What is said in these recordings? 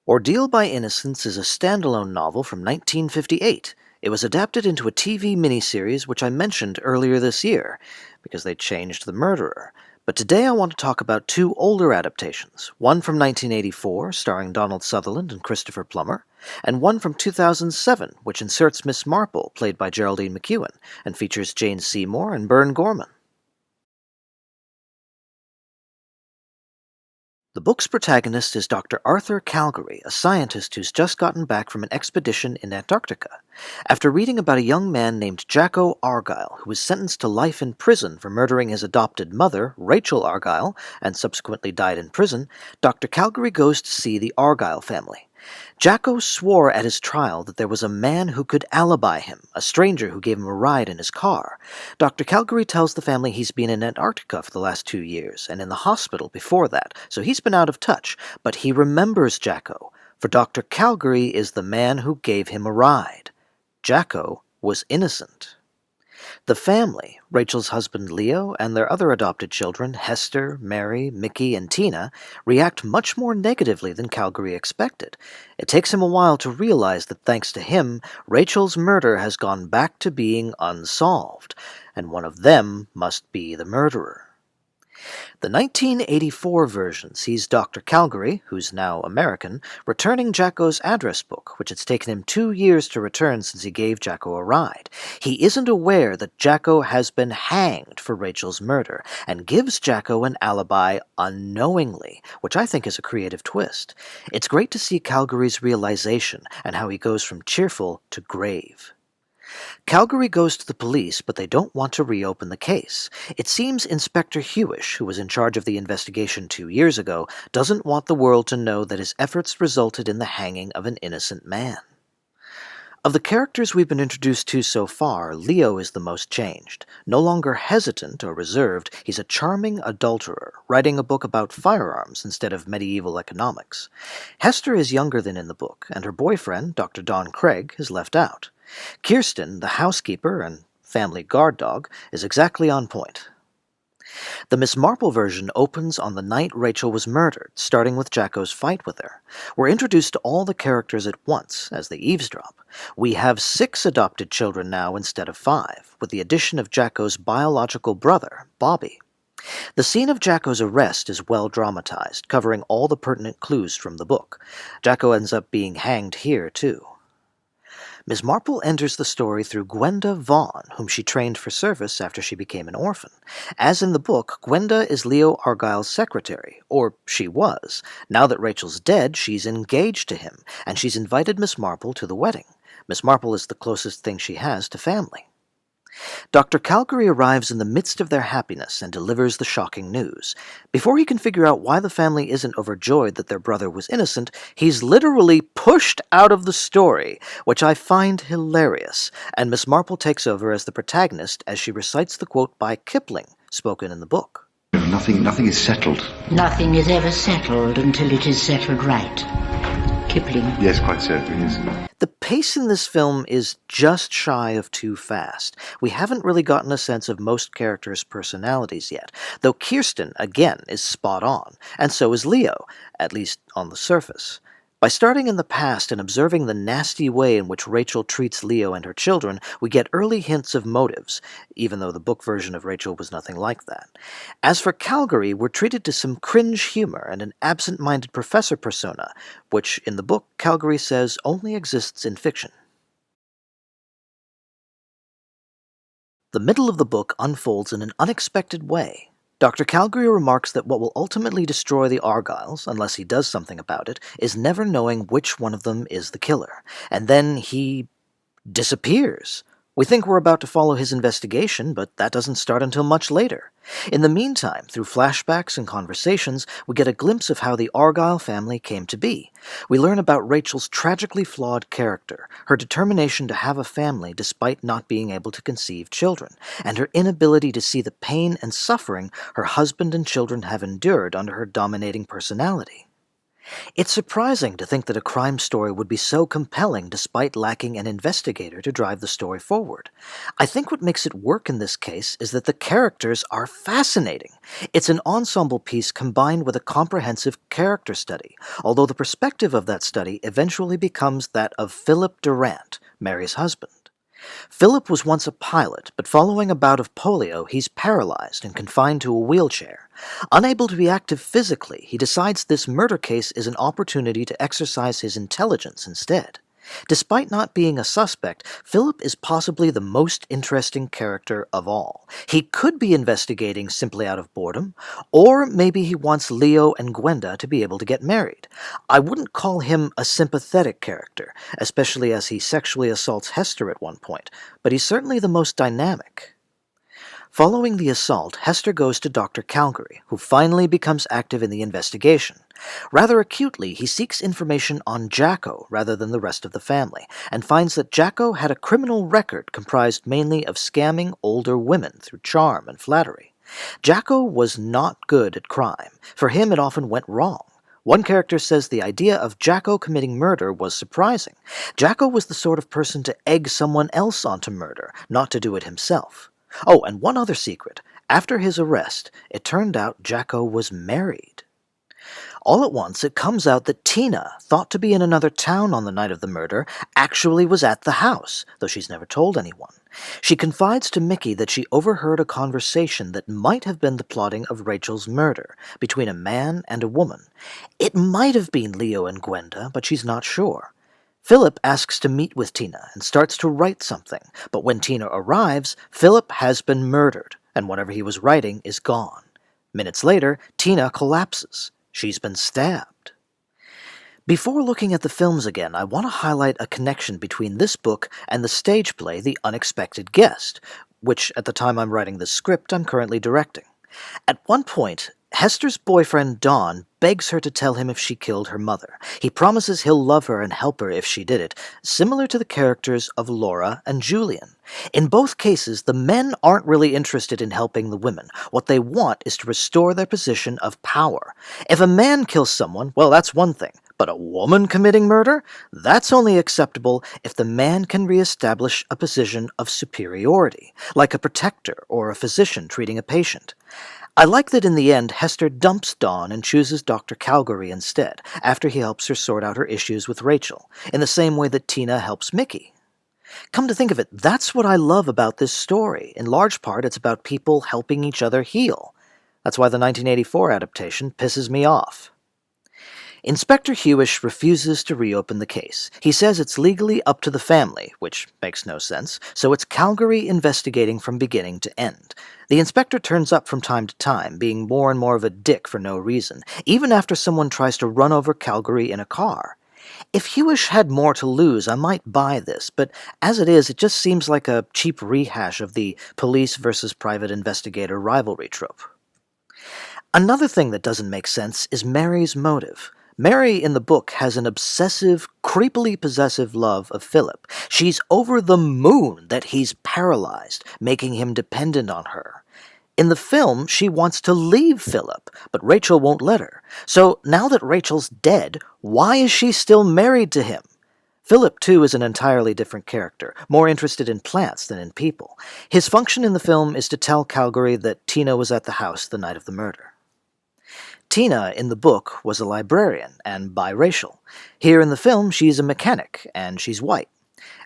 Ordeal by Innocence is a standalone novel from 1958. It was adapted into a TV miniseries which I mentioned earlier this year, because they changed the murderer. But today I want to talk about two older adaptations, one from 1984, starring Donald Sutherland and Christopher Plummer, and one from 2007, which inserts Miss Marple, played by Geraldine McEwen, and features Jane Seymour and Bern Gorman. The book's protagonist is Dr. Arthur Calgary, a scientist who's just gotten back from an expedition in Antarctica. After reading about a young man named Jacko Argyle, who was sentenced to life in prison for murdering his adopted mother, Rachel Argyle, and subsequently died in prison, Dr. Calgary goes to see the Argyle family. Jacko swore at his trial that there was a man who could alibi him, a stranger who gave him a ride in his car. Dr. Calgary tells the family he's been in Antarctica for the last 2 years, and in the hospital before that, so he's been out of touch, but he remembers Jacko, for Dr. Calgary is the man who gave him a ride. Jacko was innocent. The family, Rachel's husband Leo and their other adopted children, Hester, Mary, Mickey, and Tina, react much more negatively than Calgary expected. It takes him a while to realize that thanks to him, Rachel's murder has gone back to being unsolved, and one of them must be the murderer. The 1984 version sees Dr. Calgary, who's now American, returning Jacko's address book, which it's taken him 2 years to return since he gave Jacko a ride. He isn't aware that Jacko has been hanged for Rachel's murder, and gives Jacko an alibi unknowingly, which I think is a creative twist. It's great to see Calgary's realization and how he goes from cheerful to grave. Calgary goes to the police, but they don't want to reopen the case. It seems Inspector Hewish, who was in charge of the investigation 2 years ago, doesn't want the world to know that his efforts resulted in the hanging of an innocent man. Of the characters we've been introduced to so far, Leo is the most changed. No longer hesitant or reserved, he's a charming adulterer, writing a book about firearms instead of medieval economics. Hester is younger than in the book, and her boyfriend, Dr. Don Craig, is left out. Kirsten, the housekeeper and family guard dog, is exactly on point. The Miss Marple version opens on the night Rachel was murdered, starting with Jacko's fight with her. We're introduced to all the characters at once, as they eavesdrop. We have 6 adopted children now instead of 5, with the addition of Jacko's biological brother, Bobby. The scene of Jacko's arrest is well dramatized, covering all the pertinent clues from the book. Jacko ends up being hanged here, too. Miss Marple enters the story through Gwenda Vaughn, whom she trained for service after she became an orphan. As in the book, Gwenda is Leo Argyle's secretary, or she was. Now that Rachel's dead, she's engaged to him, and she's invited Miss Marple to the wedding. Miss Marple is the closest thing she has to family. Dr. Calgary arrives in the midst of their happiness and delivers the shocking news. Before he can figure out why the family isn't overjoyed that their brother was innocent, he's literally pushed out of the story, which I find hilarious, and Miss Marple takes over as the protagonist as she recites the quote by Kipling, spoken in the book. Nothing is settled. Nothing is ever settled until it is settled right. Kipling. Yes, quite so, it is. The pace in this film is just shy of too fast. We haven't really gotten a sense of most characters' personalities yet, though Kirsten, again, is spot on, and so is Leo, at least on the surface. By starting in the past and observing the nasty way in which Rachel treats Leo and her children, we get early hints of motives, even though the book version of Rachel was nothing like that. As for Calgary, we're treated to some cringe humor and an absent-minded professor persona, which, in the book, Calgary says only exists in fiction. The middle of the book unfolds in an unexpected way. Dr. Calgary remarks that what will ultimately destroy the Argyles, unless he does something about it, is never knowing which one of them is the killer. And then he disappears. We think we're about to follow his investigation, but that doesn't start until much later. In the meantime, through flashbacks and conversations, we get a glimpse of how the Argyle family came to be. We learn about Rachel's tragically flawed character, her determination to have a family despite not being able to conceive children, and her inability to see the pain and suffering her husband and children have endured under her dominating personality. It's surprising to think that a crime story would be so compelling despite lacking an investigator to drive the story forward. I think what makes it work in this case is that the characters are fascinating. It's an ensemble piece combined with a comprehensive character study, although the perspective of that study eventually becomes that of Philip Durant, Mary's husband. Philip was once a pilot, but following a bout of polio, he's paralyzed and confined to a wheelchair. Unable to be active physically, he decides this murder case is an opportunity to exercise his intelligence instead. Despite not being a suspect, Philip is possibly the most interesting character of all. He could be investigating simply out of boredom, or maybe he wants Leo and Gwenda to be able to get married. I wouldn't call him a sympathetic character, especially as he sexually assaults Hester at one point, but he's certainly the most dynamic. Following the assault, Hester goes to Dr. Calgary, who finally becomes active in the investigation. Rather acutely, he seeks information on Jacko rather than the rest of the family, and finds that Jacko had a criminal record comprised mainly of scamming older women through charm and flattery. Jacko was not good at crime. For him, it often went wrong. One character says the idea of Jacko committing murder was surprising. Jacko was the sort of person to egg someone else onto murder, not to do it himself. Oh, and one other secret. After his arrest, it turned out Jacko was married. All at once, it comes out that Tina, thought to be in another town on the night of the murder, actually was at the house, though she's never told anyone. She confides to Mickey that she overheard a conversation that might have been the plotting of Rachel's murder, between a man and a woman. It might have been Leo and Gwenda, but she's not sure. Philip asks to meet with Tina and starts to write something, but when Tina arrives, Philip has been murdered, and whatever he was writing is gone. Minutes later, Tina collapses. She's been stabbed. Before looking at the films again, I want to highlight a connection between this book and the stage play The Unexpected Guest, which, at the time I'm writing this script, I'm currently directing. At one point, Hester's boyfriend Don begs her to tell him if she killed her mother. He promises he'll love her and help her if she did it, similar to the characters of Laura and Julian. In both cases, the men aren't really interested in helping the women. What they want is to restore their position of power. If a man kills someone, well, that's one thing. But a woman committing murder? That's only acceptable if the man can reestablish a position of superiority, like a protector or a physician treating a patient. I like that in the end, Hester dumps Dawn and chooses Dr. Calgary instead, after he helps her sort out her issues with Rachel, in the same way that Tina helps Mickey. Come to think of it, that's what I love about this story. In large part, it's about people helping each other heal. That's why the 1984 adaptation pisses me off. Inspector Hewish refuses to reopen the case. He says it's legally up to the family, which makes no sense, so it's Calgary investigating from beginning to end. The inspector turns up from time to time, being more and more of a dick for no reason, even after someone tries to run over Calgary in a car. If Hewish had more to lose, I might buy this, but as it is, it just seems like a cheap rehash of the police versus private investigator rivalry trope. Another thing that doesn't make sense is Mary's motive. Mary in the book has an obsessive, creepily possessive love of Philip. She's over the moon that he's paralyzed, making him dependent on her. In the film, she wants to leave Philip, but Rachel won't let her. So now that Rachel's dead, why is she still married to him? Philip, too, is an entirely different character, more interested in plants than in people. His function in the film is to tell Calgary that Tina was at the house the night of the murder. Tina, in the book, was a librarian and biracial. Here in the film, she's a mechanic, and she's white.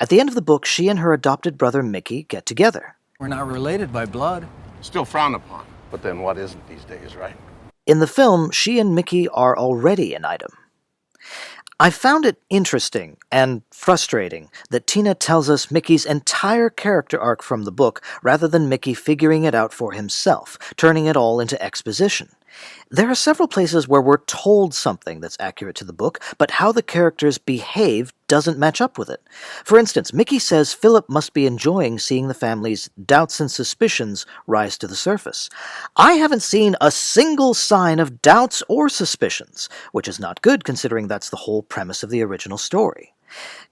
At the end of the book, she and her adopted brother Mickey get together. We're not related by blood. Still frowned upon. But then what isn't these days, right? In the film, she and Mickey are already an item. I found it interesting and frustrating that Tina tells us Mickey's entire character arc from the book rather than Mickey figuring it out for himself, turning it all into exposition. There are several places where we're told something that's accurate to the book, but how the characters behave doesn't match up with it. For instance, Mickey says Philip must be enjoying seeing the family's doubts and suspicions rise to the surface. I haven't seen a single sign of doubts or suspicions, which is not good considering that's the whole premise of the original story.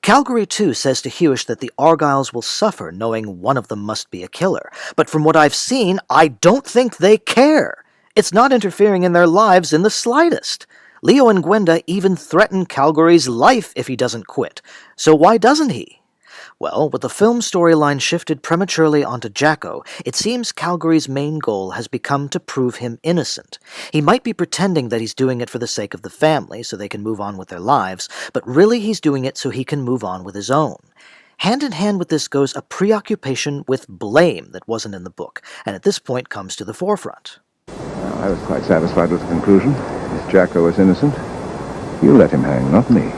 Calgary, too, says to Hewish that the Argylls will suffer knowing one of them must be a killer, but from what I've seen, I don't think they care. It's not interfering in their lives in the slightest. Leo and Gwenda even threaten Calgary's life if he doesn't quit. So why doesn't he? Well, with the film storyline shifted prematurely onto Jacko, it seems Calgary's main goal has become to prove him innocent. He might be pretending that he's doing it for the sake of the family, so they can move on with their lives, but really he's doing it so he can move on with his own. Hand in hand with this goes a preoccupation with blame that wasn't in the book, and at this point comes to the forefront. I was quite satisfied with the conclusion. If Jacko is innocent, you let him hang, not me.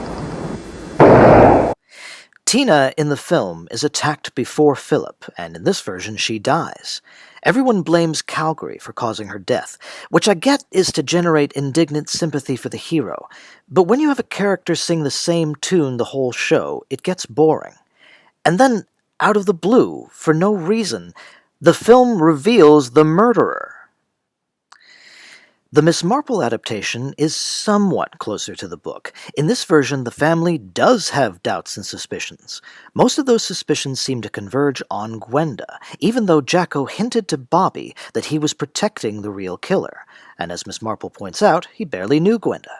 Tina in the film is attacked before Philip, and in this version she dies. Everyone blames Calgary for causing her death, which I get is to generate indignant sympathy for the hero, but when you have a character sing the same tune the whole show, it gets boring. And then, out of the blue, for no reason, the film reveals the murderer. The Miss Marple adaptation is somewhat closer to the book. In this version, the family does have doubts and suspicions. Most of those suspicions seem to converge on Gwenda, even though Jacko hinted to Bobby that he was protecting the real killer, and as Miss Marple points out, he barely knew Gwenda.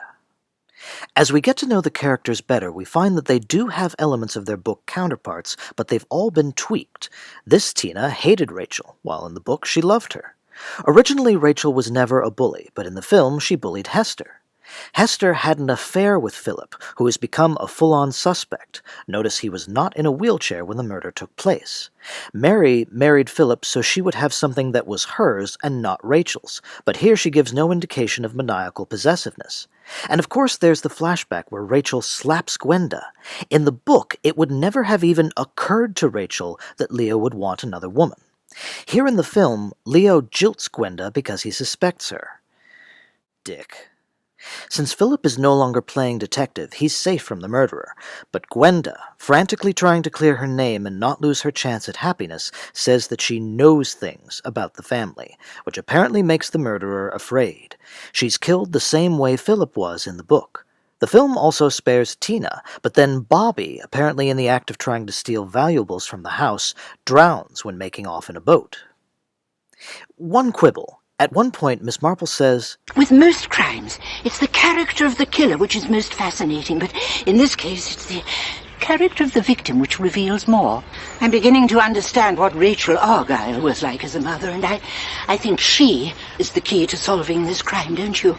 As we get to know the characters better, we find that they do have elements of their book counterparts, but they've all been tweaked. This Tina hated Rachel, while in the book she loved her. Originally, Rachel was never a bully, but in the film she bullied Hester. Hester had an affair with Philip, who has become a full-on suspect. Notice he was not in a wheelchair when the murder took place. Mary married Philip so she would have something that was hers and not Rachel's, but here she gives no indication of maniacal possessiveness. And of course there's the flashback where Rachel slaps Gwenda. In the book, it would never have even occurred to Rachel that Leo would want another woman. Here in the film, Leo jilts Gwenda because he suspects her. Dick. Since Philip is no longer playing detective, he's safe from the murderer. But Gwenda, frantically trying to clear her name and not lose her chance at happiness, says that she knows things about the family, which apparently makes the murderer afraid. She's killed the same way Philip was in the book. The film also spares Tina, but then Bobby, apparently in the act of trying to steal valuables from the house, drowns when making off in a boat. One quibble. At one point, Miss Marple says, With most crimes, it's the character of the killer which is most fascinating, but in this case, it's the character of the victim which reveals more. I'm beginning to understand what Rachel Argyle was like as a mother, and I think she is the key to solving this crime, don't you?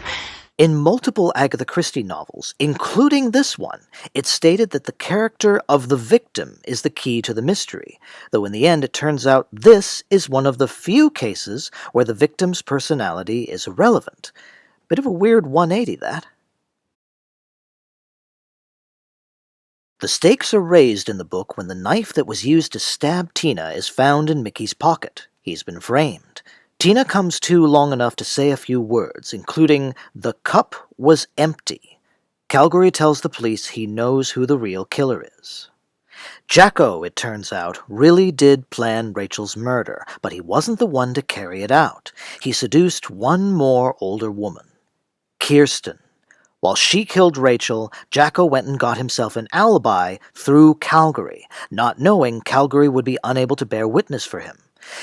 In multiple Agatha Christie novels, including this one, it's stated that the character of the victim is the key to the mystery, though in the end it turns out this is one of the few cases where the victim's personality is irrelevant. Bit of a weird 180, that. The stakes are raised in the book when the knife that was used to stab Tina is found in Mickey's pocket. He's been framed. Tina comes to long enough to say a few words, including, "The cup was empty." Calgary tells the police he knows who the real killer is. Jacko, it turns out, really did plan Rachel's murder, but he wasn't the one to carry it out. He seduced one more older woman, Kirsten. While she killed Rachel, Jacko went and got himself an alibi through Calgary, not knowing Calgary would be unable to bear witness for him.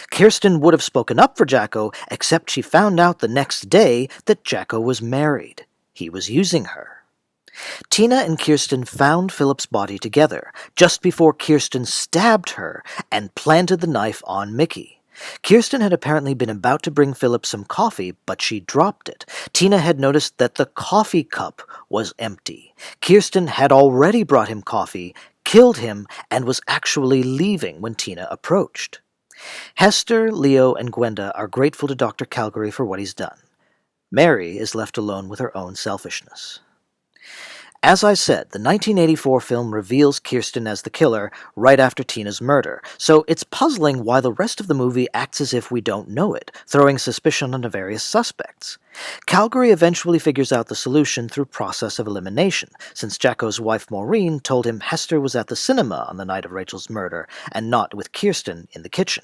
Kirsten would have spoken up for Jacko, except she found out the next day that Jacko was married. He was using her. Tina and Kirsten found Philip's body together, just before Kirsten stabbed her and planted the knife on Mickey. Kirsten had apparently been about to bring Philip some coffee, but she dropped it. Tina had noticed that the coffee cup was empty. Kirsten had already brought him coffee, killed him, and was actually leaving when Tina approached. Hester, Leo, and Gwenda are grateful to Dr. Calgary for what he's done. Mary is left alone with her own selfishness. As I said, the 1984 film reveals Kirsten as the killer right after Tina's murder, so it's puzzling why the rest of the movie acts as if we don't know it, throwing suspicion on the various suspects. Calgary eventually figures out the solution through process of elimination, since Jacko's wife Maureen told him Hester was at the cinema on the night of Rachel's murder, and not with Kirsten in the kitchen.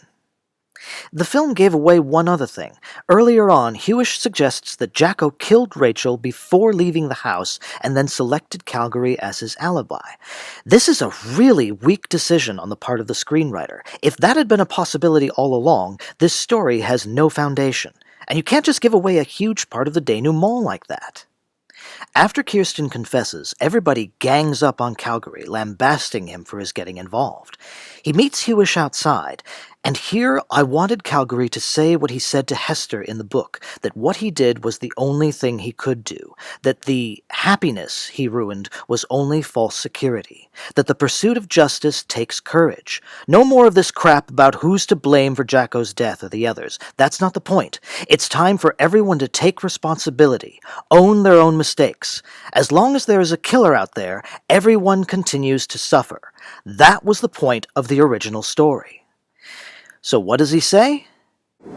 The film gave away one other thing. Earlier on, Hewish suggests that Jacko killed Rachel before leaving the house and then selected Calgary as his alibi. This is a really weak decision on the part of the screenwriter. If that had been a possibility all along, this story has no foundation, and you can't just give away a huge part of the denouement like that. After Kirsten confesses, everybody gangs up on Calgary, lambasting him for his getting involved. He meets Hewish outside, and here I wanted Calgary to say what he said to Hester in the book, that what he did was the only thing he could do, that the happiness he ruined was only false security, that the pursuit of justice takes courage. No more of this crap about who's to blame for Jacko's death or the others. That's not the point. It's time for everyone to take responsibility, own their own mistakes. As long as there is a killer out there, everyone continues to suffer. That was the point of the original story. So what does he say? You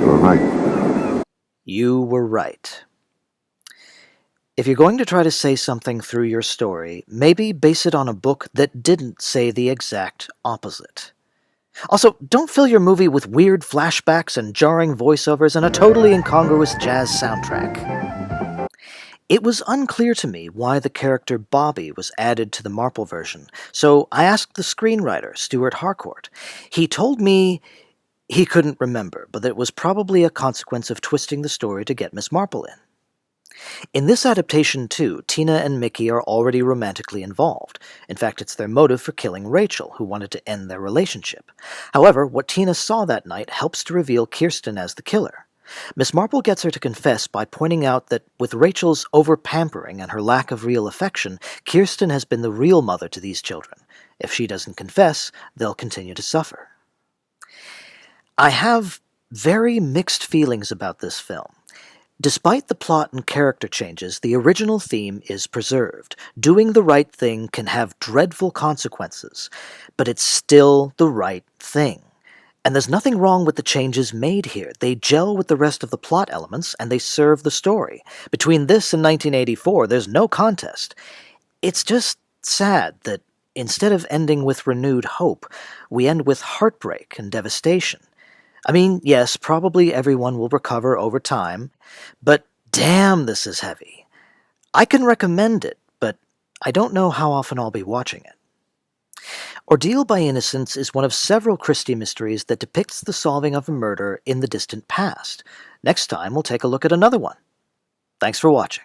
were right. You were right. If you're going to try to say something through your story, maybe base it on a book that didn't say the exact opposite. Also, don't fill your movie with weird flashbacks and jarring voiceovers and a totally incongruous jazz soundtrack. It was unclear to me why the character Bobby was added to the Marple version, so I asked the screenwriter, Stuart Harcourt. He told me he couldn't remember, but that it was probably a consequence of twisting the story to get Miss Marple in. In this adaptation, too, Tina and Mickey are already romantically involved. In fact, it's their motive for killing Rachel, who wanted to end their relationship. However, what Tina saw that night helps to reveal Kirsten as the killer. Miss Marple gets her to confess by pointing out that with Rachel's over-pampering and her lack of real affection, Kirsten has been the real mother to these children. If she doesn't confess, they'll continue to suffer. I have very mixed feelings about this film. Despite the plot and character changes, the original theme is preserved. Doing the right thing can have dreadful consequences, but it's still the right thing. And there's nothing wrong with the changes made here. They gel with the rest of the plot elements, and they serve the story. Between this and 1984, there's no contest. It's just sad that instead of ending with renewed hope, we end with heartbreak and devastation. I mean, yes, probably everyone will recover over time, but damn, this is heavy. I can recommend it, but I don't know how often I'll be watching it. Ordeal by Innocence is one of several Christie mysteries that depicts the solving of a murder in the distant past. Next time, we'll take a look at another one. Thanks for watching.